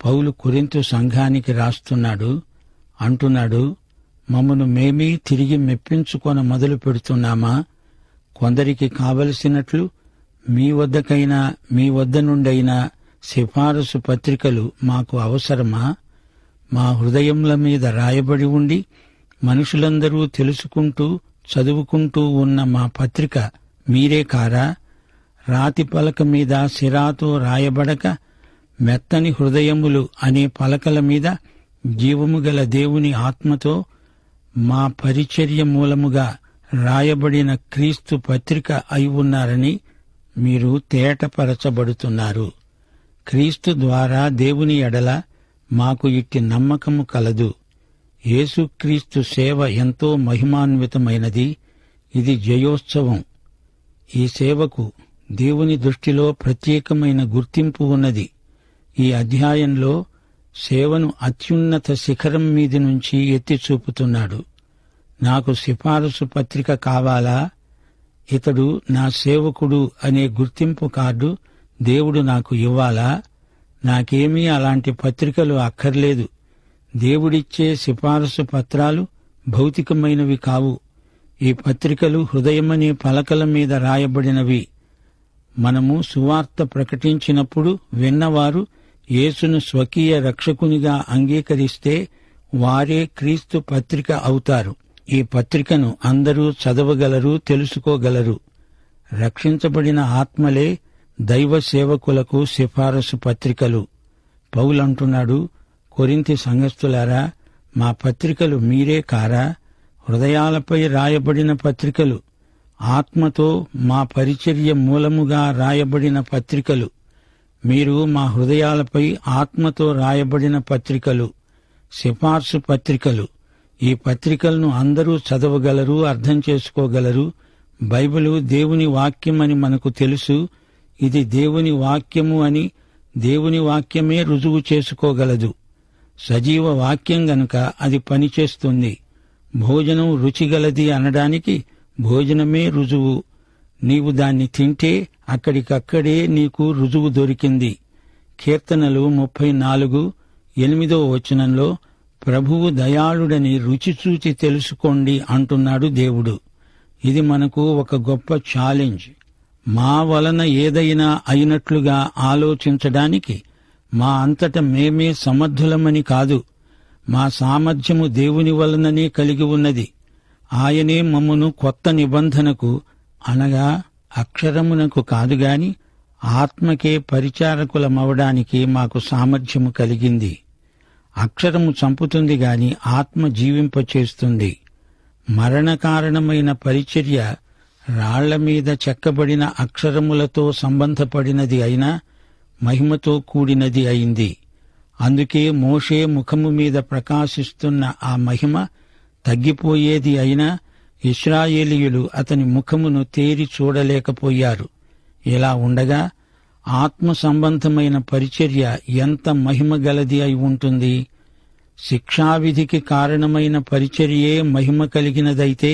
పౌలు కొరింథు సంఘానికి రాస్తున్నాడు. అంటున్నాడు, మమ్మను మేమే తిరిగి మెప్పించుకొన మొదలు పెడుతున్నామా? కొందరికి కావలసినట్లు మీ వద్దకైనా మీ వద్ద నుండైనా సిఫారసు పత్రికలు మాకు అవసరమా? మా హృదయముల మీద రాయబడి ఉండి మనుషులందరూ తెలుసుకుంటూ చదువుకుంటూ ఉన్న మా పత్రిక మీరే కారా? రాతి పలక మీద సిరాతో రాయబడక మెత్తని హృదయములు అనే పలకల మీద జీవము గల దేవుని ఆత్మతో మా పరిచర్య మూలముగా రాయబడిన క్రీస్తు పత్రిక అయి ఉన్నారని మీరు తేటపరచబడుతున్నారు. క్రీస్తు ద్వారా దేవుని ఎడల మాకు ఇట్టి నమ్మకము కలదు. యేసుక్రీస్తు సేవ ఎంతో మహిమాన్వితమైనది. ఇది జయోత్సవం. ఈ సేవకు దేవుని దృష్టిలో ప్రత్యేకమైన గుర్తింపు ఉన్నది. ఈ అధ్యాయంలో సేవను అత్యున్నత శిఖరం మీది నుంచి ఎత్తి చూపుతున్నాడు. నాకు సిఫారసు పత్రిక కావాలా? ఇతడు నా సేవకుడు అనే గుర్తింపు కార్డు దేవుడు నాకు ఇవ్వాలా? నాకేమీ అలాంటి పత్రికలు అక్కర్లేదు. దేవుడిచ్చే సిఫారసు పత్రాలు భౌతికమైనవి కావు. ఈ పత్రికలు హృదయమనే పలకల మీద రాయబడినవి. మనము సువార్త ప్రకటించినప్పుడు విన్నవారు యేసును స్వకీయ రక్షకునిగా అంగీకరిస్తే వారే క్రీస్తు పత్రిక అవుతారు. ఈ పత్రికను అందరూ చదవగలరు, తెలుసుకోగలరు. రక్షించబడిన ఆత్మలే దైవ సేవకులకు సిఫారసు పత్రికలు. పౌలంటున్నాడు, కొరింథీ సంఘస్థులారా, మా పత్రికలు మీరే కారా? హృదయాలపై రాయబడిన పత్రికలు, ఆత్మతో మా పరిచర్య మూలముగా రాయబడిన పత్రికలు. మీరు మా హృదయాలపై ఆత్మతో రాయబడిన పత్రికలు, సిఫార్సు పత్రికలు. ఈ పత్రికలను అందరూ చదవగలరు, అర్థం చేసుకోగలరు. బైబిలు దేవుని వాక్యమని మనకు తెలుసు. ఇది దేవుని వాక్యము అని దేవుని వాక్యమే రుజువు చేసుకోగలదు. సజీవ వాక్యం గనుక అది పనిచేస్తుంది. భోజనం రుచిగలది అనడానికి భోజనమే రుజువు. నీవు దాన్ని తింటే అక్కడికక్కడే నీకు రుజువు దొరికింది. కీర్తనలు 34:8 ప్రభువు దయాళుడని రుచిచూచి తెలుసుకోండి అంటున్నాడు దేవుడు. ఇది మనకు ఒక గొప్ప ఛాలెంజ్. మా వలన ఏదైనా అయినట్లుగా ఆలోచించడానికి మా అంతట మేమే సమర్థులమని కాదు. మా సామర్థ్యము దేవుని వలననే కలిగి ఉన్నది. ఆయనే మమ్మును కొత్త నిబంధనకు అనగా అక్షరమునకు కాదుగాని ఆత్మకే పరిచారకులమవడానికి మాకు సామర్థ్యము కలిగింది. అక్షరము చంపుతుంది గాని ఆత్మ జీవింపచేస్తుంది. మరణకారణమైన పరిచర్య రాళ్ల మీద చెక్కబడిన అక్షరములతో సంబంధపడినది అయినా మహిమతో కూడినది అయింది. అందుకే మోషే ముఖము మీద ప్రకాశిస్తున్న ఆ మహిమ తగ్గిపోయేది అయినా ఇశ్రాయేలీయులు అతని ముఖమును తేరి చూడలేకపోయారు. ఇలా ఉండగా ఆత్మ సంబంధమైన పరిచర్య ఎంత మహిమగలది అయి ఉంటుంది. శిక్షావిధికి కారణమైన పరిచర్యే మహిమ కలిగినదైతే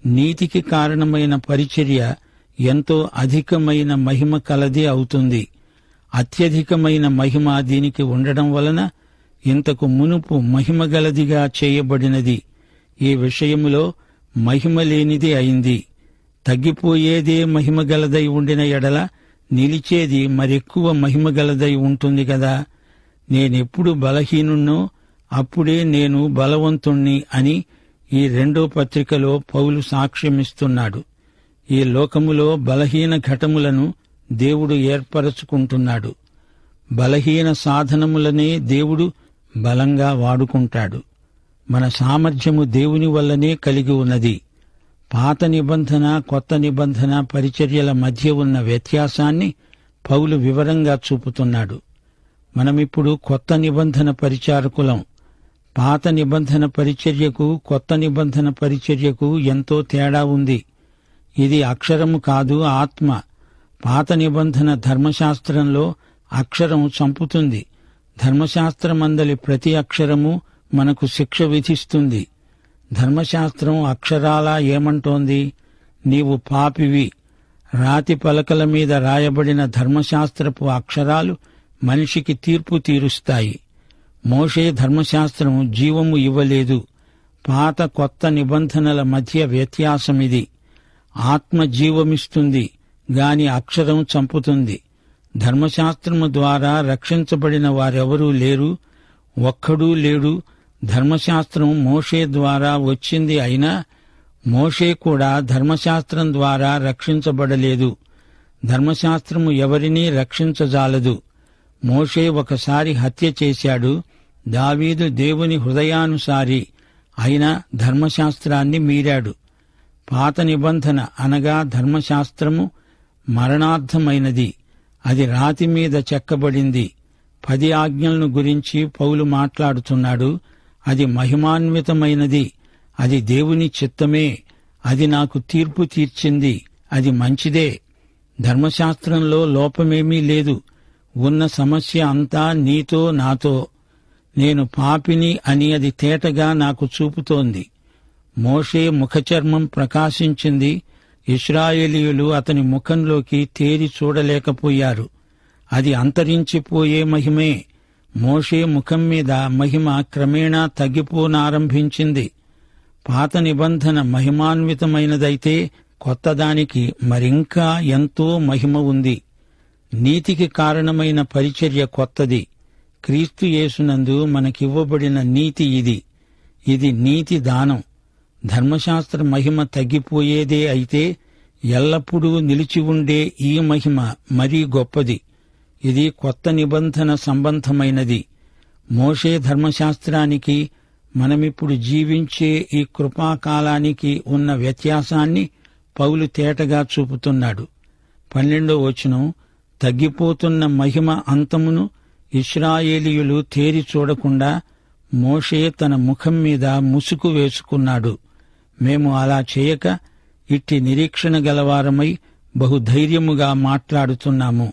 నీతికి కారణమైన పరిచర్య ఎంతో అధికమైన మహిమ కలది అవుతుంది. అత్యధికమైన మహిమ దీనికి ఉండడం వలన ఇంతకు మునుపు మహిమగలదిగా చేయబడినది ఈ విషయములో మహిమ లేనిది అయింది. తగ్గిపోయేదే మహిమగలదై ఉండిన ఎడల నిలిచేది మరెక్కువ మహిమగలదై ఉంటుంది గదా. నేనెప్పుడు బలహీనున్నో అప్పుడే నేను బలవంతుణ్ణి అని ఈ 2వ పత్రికలో పౌలు సాక్ష్యమిస్తున్నాడు. ఈ లోకములో బలహీన ఘటములను దేవుడు ఏర్పరచుకుంటున్నాడు. బలహీన సాధనములనే దేవుడు బలంగా వాడుకుంటాడు. మన సామర్థ్యము దేవుని వల్లనే కలిగి ఉన్నది. పాత నిబంధన, కొత్త నిబంధన పరిచర్యల మధ్య ఉన్న వ్యత్యాసాన్ని పౌలు వివరంగా చూపుతున్నాడు. మనమిప్పుడు కొత్త నిబంధన పరిచారకులం. పాత నిబంధన పరిచర్యకు, కొత్త నిబంధన పరిచర్యకు ఎంతో తేడా ఉంది. ఇది అక్షరము కాదు, ఆత్మ. పాత నిబంధన ధర్మశాస్త్రంలో అక్షరం చంపుతుంది. ధర్మశాస్త్రమందలి ప్రతి అక్షరము మనకు శిక్ష విధిస్తుంది. ధర్మశాస్త్రం అక్షరాలా ఏమంటోంది? నీవు పాపివి. రాతి పలకల మీద రాయబడిన ధర్మశాస్త్రపు అక్షరాలు మనిషికి తీర్పు తీరుస్తాయి. మోషే ధర్మశాస్త్రం జీవము ఇవ్వలేదు. పాత కొత్త నిబంధనల మధ్య వ్యత్యాసమిది. ఆత్మ జీవమిస్తుంది గాని అక్షరం చంపుతుంది. ధర్మశాస్త్రము ద్వారా రక్షించబడిన వారెవరూ లేరు, ఒక్కడూ లేడు. ధర్మశాస్త్రం మోషే ద్వారా వచ్చింది అయినా మోషే కూడా ధర్మశాస్త్రం ద్వారా రక్షించబడలేదు. ధర్మశాస్త్రము ఎవరినీ రక్షించజాలదు. మోషే ఒకసారి హత్య చేశాడు. దావీదు దేవుని హృదయానుసారి అయినా ధర్మశాస్త్రాన్ని మీరాడు. పాత నిబంధన అనగా ధర్మశాస్త్రము మరణార్థమైనది. అది రాతి మీద చెక్కబడింది. 10 ఆజ్ఞలను గురించి పౌలు మాట్లాడుతున్నాడు. అది మహిమాన్వితమైనది. అది దేవుని చిత్తమే. అది నాకు తీర్పు తీర్చింది. అది మంచిదే. ధర్మశాస్త్రంలో లోపమేమీ లేదు. ఉన్న సమస్య అంతా నీతో నాతో. నేను పాపిని అని అది తేటగా నాకు చూపుతోంది. మోషే ముఖచర్మం ప్రకాశించింది. ఇశ్రాయేలీయులు అతని ముఖంలోకి తేరి చూడలేకపోయారు. అది అంతరించిపోయే మహిమే. మోషే ముఖం మీద మహిమ క్రమేణా తగ్గిపోనారంభించింది. పాత నిబంధన మహిమాన్వితమైనదైతే కొత్తదానికి మరింకా ఎంతో మహిమ ఉంది. నీతికి కారణమైన పరిచర్య కొత్తది. క్రీస్తు యేసునందు మనకివ్వబడిన నీతి ఇది. ఇది నీతి దానం. ధర్మశాస్త్ర మహిమ తగ్గిపోయేదే అయితే ఎల్లప్పుడూ నిలిచి ఉండే ఈ మహిమ మరీ గొప్పది. ఇది కొత్త నిబంధన సంబంధమైనది. మోషే ధర్మశాస్త్రానికి మనమిప్పుడు జీవించే ఈ కృపాకాలానికి ఉన్న వ్యత్యాసాన్ని పౌలు తేటగా చూపుతున్నాడు. 12వ వచనం, తగ్గిపోతున్న మహిమ అంతమును ఇశ్రాయేలీయులు తేరి చూడకుండా మోషే తన ముఖం మీద ముసుగు వేసుకున్నాడు. మేము అలా చేయక ఇట్టి నిరీక్షణ గలవారమై బహుధైర్యముగా మాట్లాడుతున్నాము.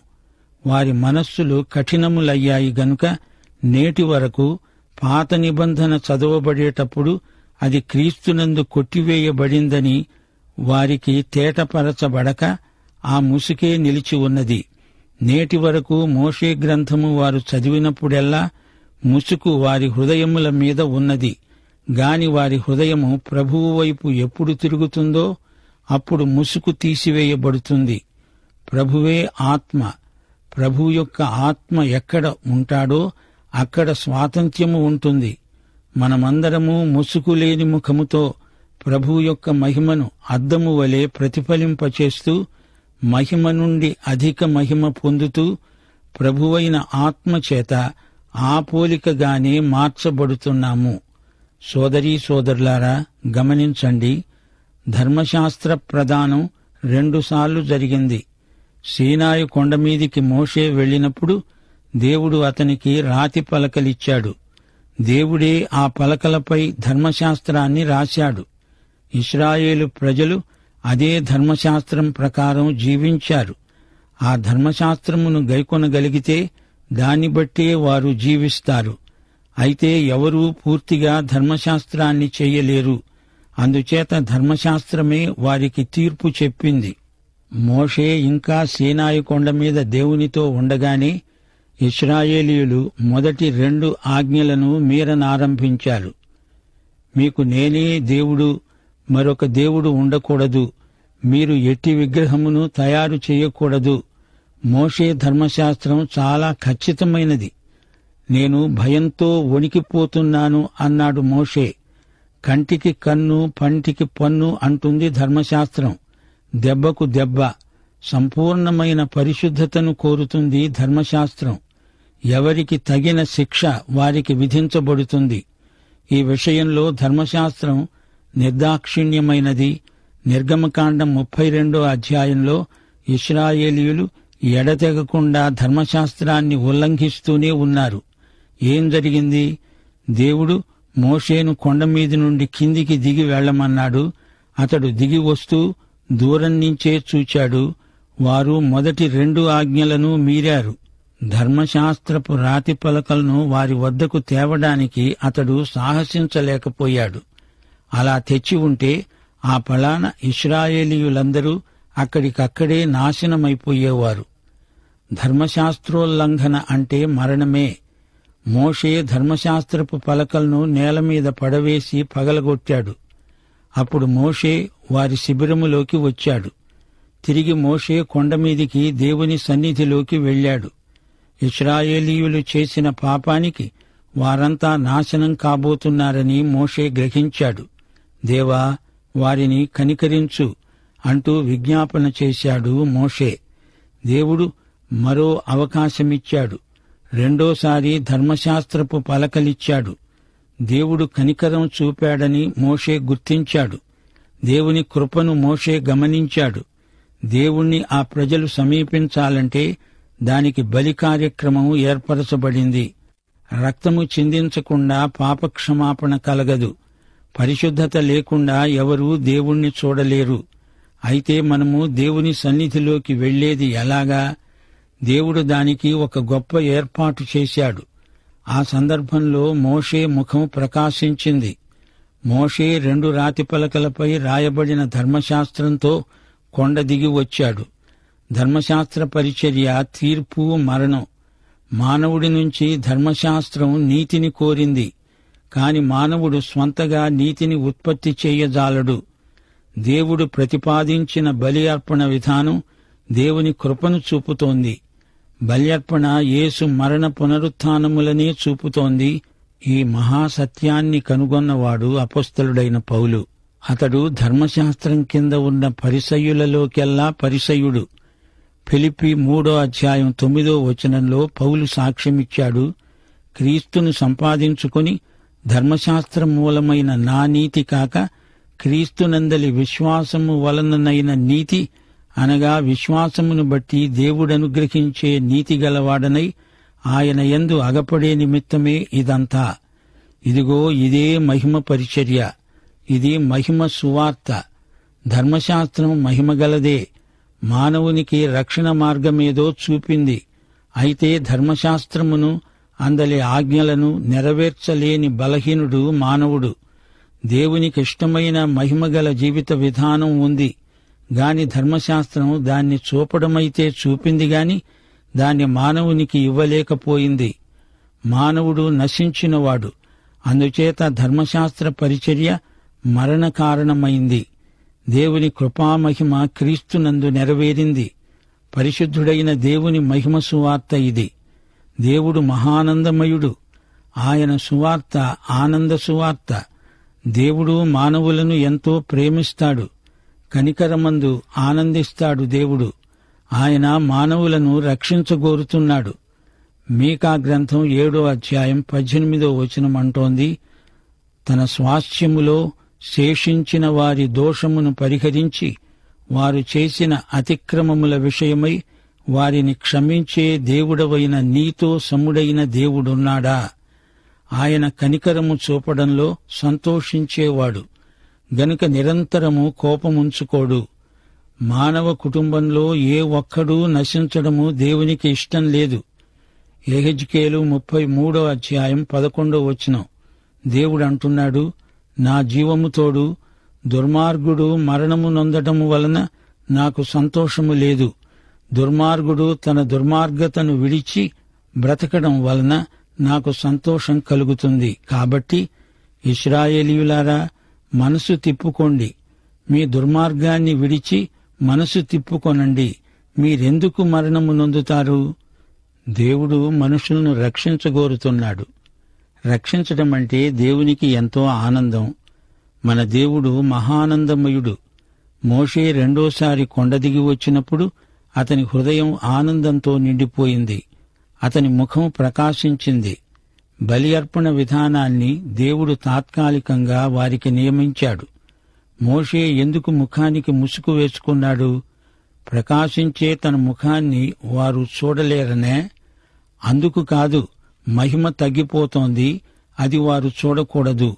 వారి మనస్సులు కఠినములయ్యాయి గనుక నేటి వరకు పాత నిబంధన చదవబడేటప్పుడు అది క్రీస్తునందు కొట్టివేయబడిందని వారికి తేటపరచబడక ఆ ముసుకే నిలిచి ఉన్నది. నేటి వరకు మోషే గ్రంథము వారు చదివినప్పుడెల్లా ముసుకు వారి హృదయముల మీద ఉన్నది. గాని వారి హృదయము ప్రభువు వైపు ఎప్పుడు తిరుగుతుందో అప్పుడు ముసుకు తీసివేయబడుతుంది. ప్రభువే ఆత్మ. ప్రభువు యొక్క ఆత్మ ఎక్కడ ఉంటాడో అక్కడ స్వాతంత్ర్యము ఉంటుంది. మనమందరము ముసుకులేని ముఖముతో ప్రభువు యొక్క మహిమను అద్దము వలె ప్రతిఫలింపచేస్తూ మహిమ నుండి అధిక మహిమ పొందుతూ ప్రభువైన ఆత్మచేత ఆ పోలికగానే మార్చబడుతున్నాము. సోదరీ సోదరులారా, గమనించండి. ధర్మశాస్త్ర ప్రదానం 2 సార్లు జరిగింది. సీనాయి కొండమీదికి మోషే వెళ్లినప్పుడు దేవుడు అతనికి రాతి పలకలిచ్చాడు. దేవుడే ఆ పలకలపై ధర్మశాస్త్రాన్ని రాశాడు. ఇశ్రాయేలు ప్రజలు అదే ధర్మశాస్త్రం ప్రకారం జీవించారు. ఆ ధర్మశాస్త్రమును గైకొనగలిగితే దాన్ని బట్టే వారు జీవిస్తారు. అయితే ఎవరూ పూర్తిగా ధర్మశాస్త్రాన్ని చెయ్యలేరు. అందుచేత ధర్మశాస్త్రమే వారికి తీర్పు చెప్పింది. మోషే ఇంకా సీనాయి కొండ మీద దేవునితో ఉండగానే ఇశ్రాయేలీయులు మొదటి 2 ఆజ్ఞలను మీరనారంభించారు. మీకు నేనే దేవుడు, మరొక దేవుడు ఉండకూడదు, మీరు ఎట్టి విగ్రహమును తయారు చేయకూడదు. మోషే ధర్మశాస్త్రం చాలా ఖచ్చితమైనది. నేను భయంతో వణికిపోతున్నాను అన్నాడు మోషే. కంటికి కన్ను, పంటికి పన్ను అంటుంది ధర్మశాస్త్రం. దెబ్బకు దెబ్బ. సంపూర్ణమైన పరిశుద్ధతను కోరుతుంది ధర్మశాస్త్రం. ఎవరికి తగిన శిక్ష వారికి విధించబడుతుంది. ఈ విషయంలో ధర్మశాస్త్రం నిర్దాక్షిణ్యమైనది. నిర్గమకాండం 32వ అధ్యాయంలో ఇశ్రాయేలీయులు ఎడతెగకుండా ధర్మశాస్త్రాన్ని ఉల్లంఘిస్తూనే ఉన్నారు. ఏం జరిగింది? దేవుడు మోషేను కొండమీది నుండి కిందికి దిగి వెళ్లమన్నాడు. అతడు దిగి వస్తూ దూరం నుంచే చూచాడు. వారు మొదటి 2 ఆజ్ఞలను మీరారు. ధర్మశాస్త్రపు రాతి పలకలను వారి వద్దకు తేవడానికి అతడు సాహసించలేకపోయాడు. అలా తెచ్చి ఉంటే ఆ పలాన ఇశ్రాయేలీయులందరూ అక్కడికక్కడే నాశనమైపోయేవారు. ధర్మశాస్త్రోల్లంఘన అంటే మరణమే. మోషే ధర్మశాస్త్రపు పలకలను నేలమీద పడవేసి పగలగొట్టాడు. అప్పుడు మోషే వారి శిబిరములోకి వచ్చాడు. తిరిగి మోషే కొండమీదికి దేవుని సన్నిధిలోకి వెళ్ళాడు. ఇశ్రాయేలీయులు చేసిన పాపానికి వారంతా నాశనం కాబోతున్నారని మోషే గ్రహించాడు. దేవా, వారిని కనికరించు అంటూ విజ్ఞాపన చేశాడు మోషే. దేవుడు మరో అవకాశమిచ్చాడు. రెండోసారి ధర్మశాస్త్రపు పలకలిచ్చాడు. దేవుడు కనికరం చూపాడని మోషే గుర్తించాడు. దేవుని కృపను మోషే గమనించాడు. దేవుణ్ణి ఆ ప్రజలు సమీపించాలంటే దానికి బలి కార్యక్రమం ఏర్పరచబడింది. రక్తము చిందించకుండా పాపక్షమాపణ కలగదు. పరిశుద్ధత లేకుండా ఎవరూ దేవుణ్ణి చూడలేరు. అయితే మనము దేవుని సన్నిధిలోకి వెళ్లేది ఎలాగా? దేవుడు దానికి ఒక గొప్ప ఏర్పాటు చేశాడు. ఆ సందర్భంలో మోషే ముఖం ప్రకాశించింది. మోషే 2 రాతిపలకలపై రాయబడిన ధర్మశాస్త్రంతో కొండ దిగి వచ్చాడు. ధర్మశాస్త్ర పరిచర్య తీర్పు, మరణం. మానవుడి నుంచి ధర్మశాస్త్రం నీతిని కోరింది. కాని మానవుడు స్వంతగా నీతిని ఉత్పత్తి చేయజాలడు. దేవుడు ప్రతిపాదించిన బలి అర్పణ విధానం దేవుని కృపను చూపుతోంది. బలి అర్పణ యేసు మరణ పునరుత్థానములనే చూపుతోంది. ఈ మహాసత్యాన్ని కనుగొన్నవాడు అపొస్తలుడైన పౌలు. అతడు ధర్మశాస్త్రం కింద ఉన్న పరిసయ్యులలోకెల్లా పరిసయ్యుడు. ఫిలిప్పీ 3:9 పౌలు సాక్ష్యమిచ్చాడు. క్రీస్తును సంపాదించుకుని ధర్మశాస్త్రం మూలమైన నా నీతి కాక క్రీస్తునందలి విశ్వాసము వలననైన నీతి, అనగా విశ్వాసమును బట్టి దేవుడనుగ్రహించే నీతిగలవాడనై ఆయన యందు అగపడే నిమిత్తమే ఇదంతా. ఇదిగో ఇదే మహిమ పరిచర్య. ఇది మహిమ సువార్త. ధర్మశాస్త్రం మహిమగలదే. మానవునికి రక్షణ మార్గమేదో చూపింది. అయితే ధర్మశాస్త్రమును, అందలి ఆజ్ఞలను నెరవేర్చలేని బలహీనుడు మానవుడు. దేవునికిష్టమైన మహిమగల జీవిత విధానం ఉంది గాని ధర్మశాస్త్రం దాన్ని చూపడమైతే చూపింది గాని దాన్ని మానవునికి ఇవ్వలేకపోయింది. మానవుడు నశించినవాడు. అందుచేత ధర్మశాస్త్ర పరిచర్య మరణ కారణమైంది. దేవుని కృపామహిమ క్రీస్తునందు నెరవేరింది. పరిశుద్ధుడైన దేవుని మహిమ సువార్త ఇది. దేవుడు మహానందమయుడు. ఆయన సువార్త ఆనంద సువార్త. దేవుడు మానవులను ఎంతో ప్రేమిస్తాడు. కనికరమందు ఆనందిస్తాడు దేవుడు. ఆయన మానవులను రక్షించగోరుతున్నాడు. మీకా గ్రంథం 7:18 అంటోంది, తన స్వాస్థ్యములో శేషించిన వారి దోషమును పరిహరించి వారు చేసిన అతిక్రమముల విషయమై వారిని క్షమించే దేవుడవైన నీతో సముడైన దేవుడున్నాడా? ఆయన కనికరము చూపడంలో సంతోషించేవాడు గనుక నిరంతరము కోపముంచుకోడు. మానవ కుటుంబంలో ఏ ఒక్కడూ నశించడము దేవునికి ఇష్టం లేదు. యెహెజ్కేలు 33:11 దేవుడు అంటున్నాడు, నా జీవము తోడు దుర్మార్గుడు మరణము నొందటము వలన నాకు సంతోషము లేదు. దుర్మార్గుడు తన దుర్మార్గతను విడిచి బ్రతకడం వలన నాకు సంతోషం కలుగుతుంది. కాబట్టి ఇశ్రాయేలీయులారా, మనసు తిప్పుకోండి. మీ దుర్మార్గాన్ని విడిచి మనసు తిప్పుకొనండి. మీరెందుకు మరణము నొందుతారు? దేవుడు మనుషులను రక్షించగోరుతున్నాడు. రక్షించటమంటే దేవునికి ఎంతో ఆనందం. మన దేవుడు మహానందమయుడు. మోషే రెండోసారి కొండ దిగి వచ్చినప్పుడు అతని హృదయం ఆనందంతో నిండిపోయింది. అతని ముఖం ప్రకాశించింది. బలి అర్పణ విధానాన్ని దేవుడు తాత్కాలికంగా వారికి నియమించాడు. మోషే ఎందుకు ముఖానికి ముసుగు వేసుకున్నాడు? ప్రకాశించే తన ముఖాన్ని వారు చూడలేరనే? అందుకు కాదు. మహిమ తగ్గిపోతోంది, అది వారు చూడకూడదు.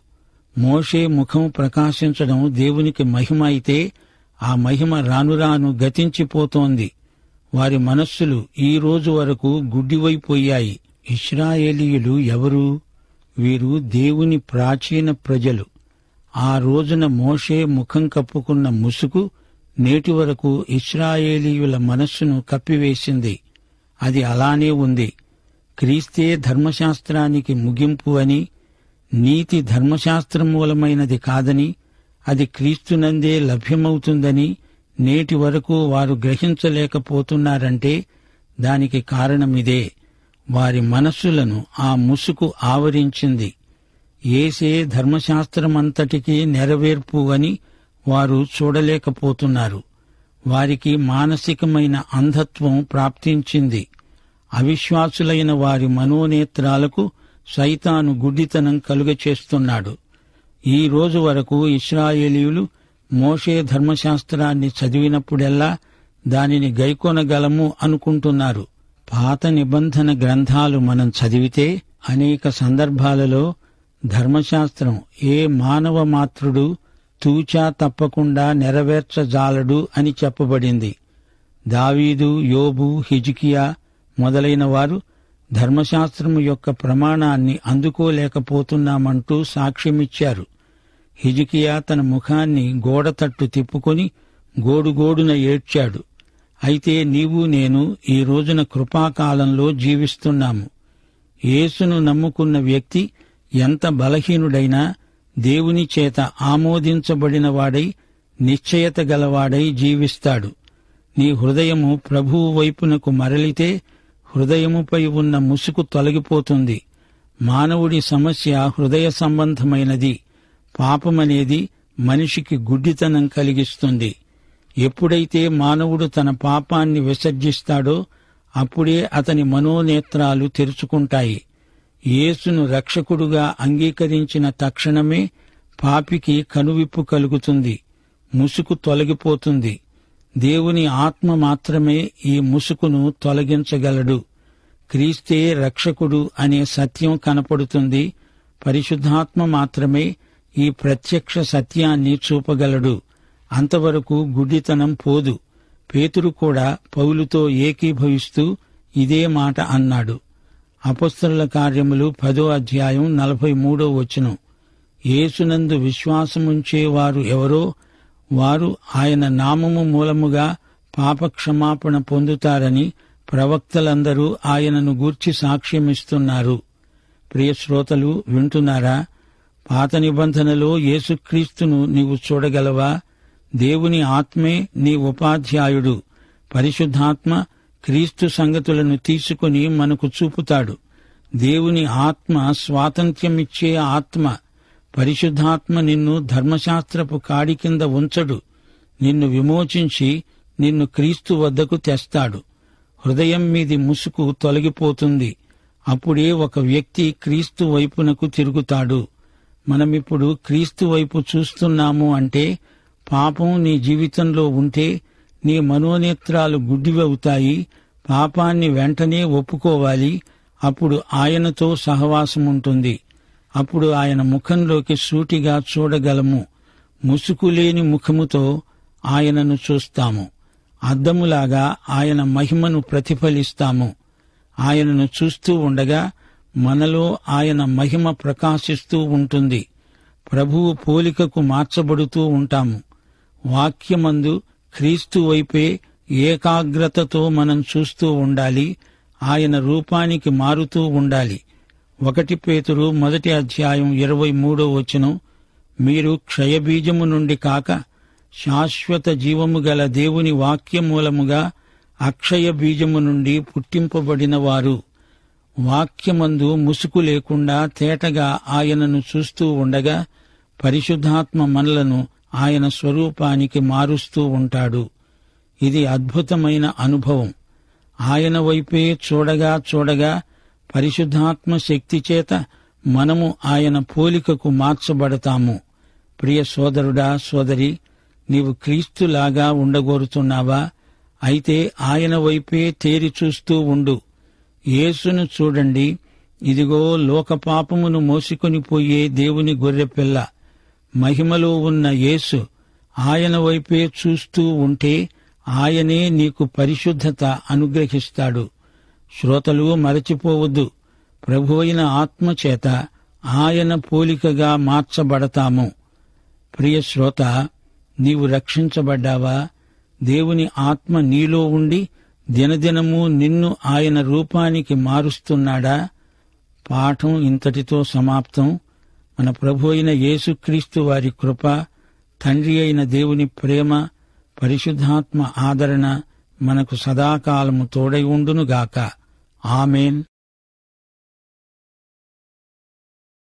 మోషే ముఖం ప్రకాశించడం దేవునికి మహిమ అయితే ఆ మహిమ రానురాను గతించిపోతోంది. వారి మనస్సులు ఈ రోజు వరకు గుడ్డివైపోయాయి. ఇశ్రాయేలీయులు ఎవరు? వీరు దేవుని ప్రాచీన ప్రజలు. ఆ రోజున మోషే ముఖం కప్పుకున్న ముసుగు నేటి వరకు ఇశ్రాయేలీయుల మనస్సును కప్పివేసింది. అది అలానే ఉంది. క్రీస్తే ధర్మశాస్త్రానికి ముగింపు అని, నీతి ధర్మశాస్త్రం మూలమైనది కాదని, అది క్రీస్తునందే లభ్యమవుతుందని నేటి వరకు వారు గ్రహించలేకపోతున్నారంటే దానికి కారణమిదే. వారి మనస్సులను ఆ ముసుగు ఆవరించింది. యేసే ధర్మశాస్త్రమంతటికీ నెరవేర్పు అని వారు చూడలేకపోతున్నారు. వారికి మానసికమైన అంధత్వం ప్రాప్తించింది. అవిశ్వాసులైన వారి మనోనేత్రాలకు సైతాను గుడ్డితనం కలుగచేస్తున్నాడు. ఈ రోజు వరకు ఇశ్రాయేలీయులు మోషే ధర్మశాస్త్రాన్ని చదివినప్పుడెల్లా దానిని గైకొనగలము అనుకుంటున్నారు. పాత నిబంధన గ్రంథాలు మనం చదివితే అనేక సందర్భాలలో ధర్మశాస్త్రం ఏ మానవ మాత్రుడు తూచా తప్పకుండా నెరవేర్చజాలడు అని చెప్పబడింది. దావీదు, యోబు, హిజ్కియా మొదలైన వారు ధర్మశాస్త్రము యొక్క ప్రమాణాన్ని అందుకోలేకపోతున్నామంటూ సాక్ష్యమిచ్చారు. హిజ్కియా తన ముఖాన్ని గోడతట్టు తిప్పుకొని గోడుగోడున ఏడ్చాడు. అయితే నీవు నేను ఈ రోజున కృపాకాలంలో జీవిస్తున్నాము. యేసును నమ్ముకున్న వ్యక్తి ఎంత బలహీనుడైనా దేవుని చేత ఆమోదించబడినవాడై నిశ్చయత గలవాడై జీవిస్తాడు. నీ హృదయము ప్రభువు వైపునకు మరలితే హృదయముపై ఉన్న ముసుగు తొలగిపోతుంది. మానవుడి సమస్య హృదయ సంబంధమైనది. పాపమనేది మనిషికి గుడ్డితనం కలిగిస్తుంది. ఎప్పుడైతే మానవుడు తన పాపాన్ని విసర్జిస్తాడో అప్పుడే అతని మనోనేత్రాలు తెరుచుకుంటాయి. యేసును రక్షకుడుగా అంగీకరించిన తక్షణమే పాపికి కనువిప్పు కలుగుతుంది. ముసుగు తొలగిపోతుంది. దేవుని ఆత్మ మాత్రమే ఈ ముసుగును తొలగించగలడు. క్రీస్తే రక్షకుడు అనే సత్యం కనపడుతుంది. పరిశుద్ధాత్మ మాత్రమే ఈ ప్రత్యక్ష సత్యాన్ని చూపగలడు. అంతవరకు గుడ్డితనం పోదు. పేతురు కూడా పౌలుతో ఏకీభవిస్తూ ఇదే మాట అన్నాడు. అపొస్తలుల కార్యములు 10వ అధ్యాయం 43వ వచనం. యేసునందు విశ్వాసముంచేవారు ఎవరో వారు ఆయన నామము మూలముగా పాపక్షమాపణ పొందుతారని ప్రవక్తలందరూ ఆయనను గూర్చి సాక్ష్యమిస్తున్నారు. ప్రియ శ్రోతలు, వింటున్నారా? పాత నిబంధనలో యేసుక్రీస్తును నీవు చూడగలవా? దేవుని ఆత్మే నీ ఉపాధ్యాయుడు. పరిశుద్ధాత్మ క్రీస్తు సంగతులను తీసుకుని మనకు చూపుతాడు. దేవుని ఆత్మ స్వాతంత్ర్యమిచ్చే ఆత్మ. పరిశుద్ధాత్మ నిన్ను ధర్మశాస్త్రపు కాడి కింద ఉంచడు. నిన్ను విమోచించి నిన్ను క్రీస్తు వద్దకు తెస్తాడు. హృదయం మీది ముసుగు తొలగిపోతుంది. అప్పుడే ఒక వ్యక్తి క్రీస్తు వైపునకు తిరుగుతాడు. మనమిప్పుడు క్రీస్తు వైపు చూస్తున్నాము అంటే పాపం నీ జీవితంలో ఉంటే నీ మనోనేత్రాలు గుడ్డివవుతాయి. పాపాన్ని వెంటనే ఒప్పుకోవాలి. అప్పుడు ఆయనతో సహవాసముంటుంది. అప్పుడు ఆయన ముఖంలోకి సూటిగా చూడగలము. ముసుగులేని ముఖముతో ఆయనను చూస్తాము. అద్దములాగా ఆయన మహిమను ప్రతిఫలిస్తాము. ఆయనను చూస్తూ ఉండగా మనలో ఆయన మహిమ ప్రకాశిస్తూ ఉంటుంది. ప్రభువు పోలికకు మార్చబడుతూ ఉంటాము. వాక్యమందు క్రీస్తు వైపే ఏకాగ్రతతో మనం చూస్తూ ఉండాలి. ఆయన రూపానికి మారుతూ ఉండాలి. 1 పేతురు 1వ అధ్యాయం 23వ వచనం. మీరు క్షయబీజము నుండి కాక శాశ్వత జీవము గల దేవుని వాక్యమూలముగా అక్షయ బీజము నుండి పుట్టింపబడిన వారు. వాక్యమందు ముసుగు లేకుండా తేటగా ఆయనను చూస్తూ ఉండగా పరిశుద్ధాత్మ మనలను ఆయన స్వరూపానికి మారుస్తూ ఉంటాడు. ఇది అద్భుతమైన అనుభవం. ఆయన వైపే చూడగా చూడగా పరిశుద్ధాత్మ శక్తి చేత మనము ఆయన పోలికకు మార్చబడతాము. ప్రియ సోదరుడా, సోదరి, నీవు క్రీస్తులాగా ఉండగోరుతున్నావా? అయితే ఆయన వైపే తేరి చూస్తూ ఉండు. యేసును చూడండి. ఇదిగో లోకపాపమును మోసుకొని పోయే దేవుని గొర్రెపిల్ల. మహిమలో ఉన్న యేసు. ఆయన వైపే చూస్తూ ఉంటే ఆయనే నీకు పరిశుద్ధత అనుగ్రహిస్తాడు. శ్రోతలు, మరచిపోవద్దు. ప్రభువైన ఆత్మచేత ఆయన పోలికగా మార్చబడతాము. ప్రియ శ్రోత, నీవు రక్షించబడ్డావా? దేవుని ఆత్మ నీలో ఉండి దినదినము నిన్ను ఆయన రూపానికి మారుస్తున్నాడా? పాఠం ఇంతటితో సమాప్తం. మన ప్రభు అయిన యేసుక్రీస్తు వారి కృప, తండ్రి అయిన దేవుని ప్రేమ, పరిశుద్ధాత్మ ఆదరణ మనకు సదాకాలము తోడై ఉండునుగాక. ఆమేన్.